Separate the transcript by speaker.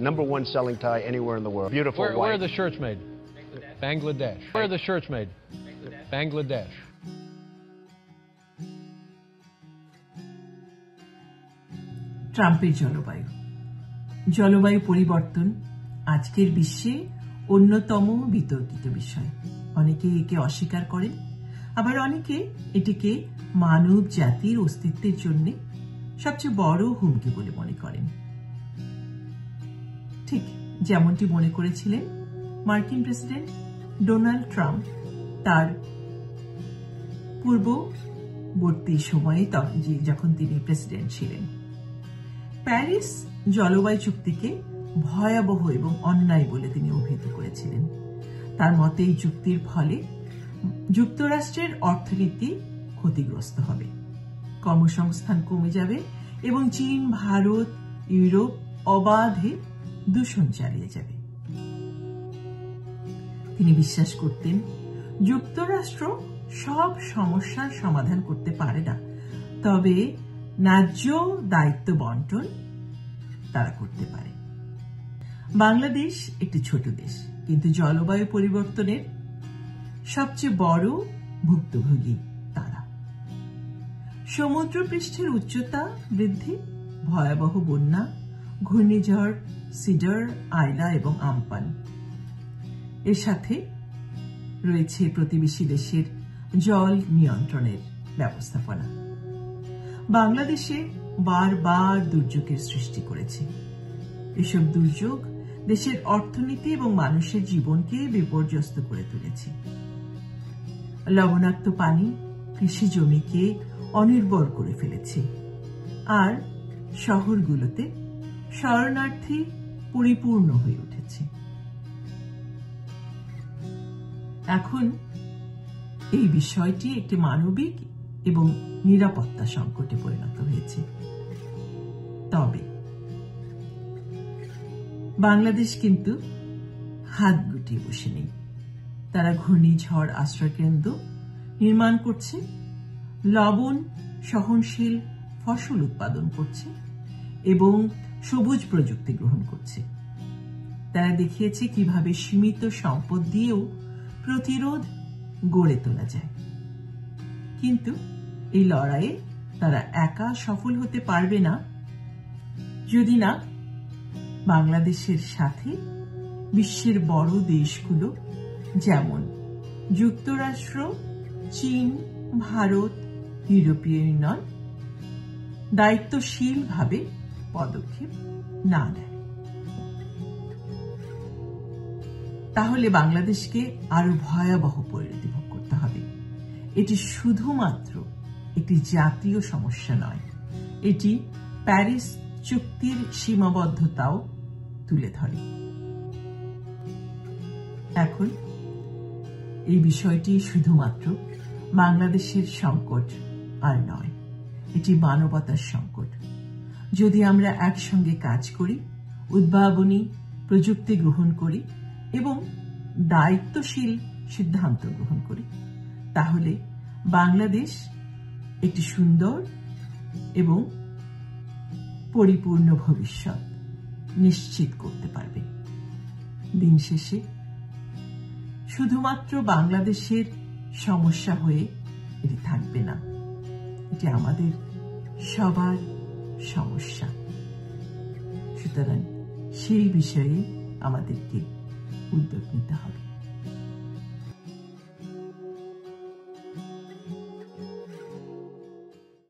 Speaker 1: #1 selling tie anywhere in the world. Beautiful white.
Speaker 2: Where are the shirts made? Bangladesh. Where are the shirts made? Bangladesh.
Speaker 3: ট্রাম্পের জলবায়ু পরিবর্তন আজকের বিশ্বে অন্যতম বিতর্কিত বিষয়। অনেকে একে অস্বীকার করেন, আবার অনেকে এটিকে মানব জাতির অস্তিত্বের জন্য সবচেয়ে বড় হুমকি বলে মনে করেন। ঠিক যেমনটি মনে করেছিলেন মার্কিন প্রেসিডেন্ট ডোনাল্ড ট্রাম্প তার পূর্ববর্তী সময়ে যখন তিনি প্রেসিডেন্ট ছিলেন। প্যারিস জলবায়ু চুক্তিকে ভয়াবহ এবং অন্যায় বলে তিনি অভিহিত করেছিলেন। তার মতে এই চুক্তির ফলে যুক্তরাষ্ট্রের অর্থনীতি ক্ষতিগ্রস্ত হবে, কর্মসংস্থান কমে যাবে এবং চীন, ভারত, ইউরোপ অবাধে দূষণ চালিয়ে যাবে। তিনি বিশ্বাস করতেন যুক্তরাষ্ট্র সব সমস্যার সমাধান করতে পারে না, তবে ন্যায্য দায়িত্ব বন্টন তারা করতে পারে। বাংলাদেশ একটি ছোট দেশ, কিন্তু জলবায়ু পরিবর্তনের সবচেয়ে বড় ভুক্তভোগী তারা। সমুদ্রপৃষ্ঠের উচ্চতা বৃদ্ধি, ভয়াবহ বন্যা, ঘূর্ণিঝড় সিডার, আইলা এবং আমপান, এর সাথে রয়েছে প্রতিবেশী দেশের জল নিয়ন্ত্রণের ব্যবস্থাপনা। বাংলাদেশে বারবার দুর্যোগের সৃষ্টি করেছে। এসব দুর্যোগ দেশের অর্থনীতি এবং মানুষের জীবনকে বিপর্যস্ত করে তুলেছে। লবণাক্ত পানি কৃষি জমিকে অনির্বর করে ফেলেছে, আর শহরগুলোতে শরণার্থী পরিপূর্ণ হয়ে উঠেছে। এখন এই বিষয়টি একটি মানবিক এবং নিরাপত্তা সংকটে পরিণত হয়েছে। তবে বাংলাদেশ কিন্তু হাত গুটিয়ে বসে নেই। তারা ঘূর্ণিঝড় আশ্রয়কেন্দ্র নির্মাণ করছে, লবণ সহনশীল ফসল উৎপাদন করছে এবং সবুজ প্রযুক্তি গ্রহণ করছে। তারা দেখিয়েছে কিভাবে সীমিত সম্পদ দিয়েও প্রতিরোধ গড়ে তোলা যায়। কিন্তু এই লড়াইয়ে তারা একা সফল হতে পারবে না যদি না বাংলাদেশের সাথে বিশ্বের বড় দেশগুলো যেমন যুক্তরাষ্ট্র, চীন, ভারত, ইউরোপীয় ইউনিয়ন দায়িত্বশীলভাবে পদক্ষেপ না নেয়। তাহলে বাংলাদেশকে আরো ভয়াবহ পরিণতি ভোগ করতে হবে। এটি শুধুমাত্র একটি জাতীয় সমস্যা নয়, এটি প্যারিস চুক্তির সীমাবদ্ধতাও তুলে ধরে। এখন এই বিষয়টি শুধুমাত্র বাংলাদেশের সংকট আর নয়, এটি মানবতার সংকট। যদি আমরা একসঙ্গে কাজ করি, উদ্ভাবনী প্রযুক্তি গ্রহণ করি এবং দায়িত্বশীল সিদ্ধান্ত গ্রহণ করি, তাহলে বাংলাদেশ একটি সুন্দর এবং পরিপূর্ণ ভবিষ্যৎ নিশ্চিত করতে পারবে। দিন শেষে শুধুমাত্র বাংলাদেশের সমস্যা হয়ে এটি থাকবে না, এটি আমাদের সবার সমস্যা। সুতরাং সেই বিষয়ে আমাদেরকে উদ্যোগ নিতে হবে।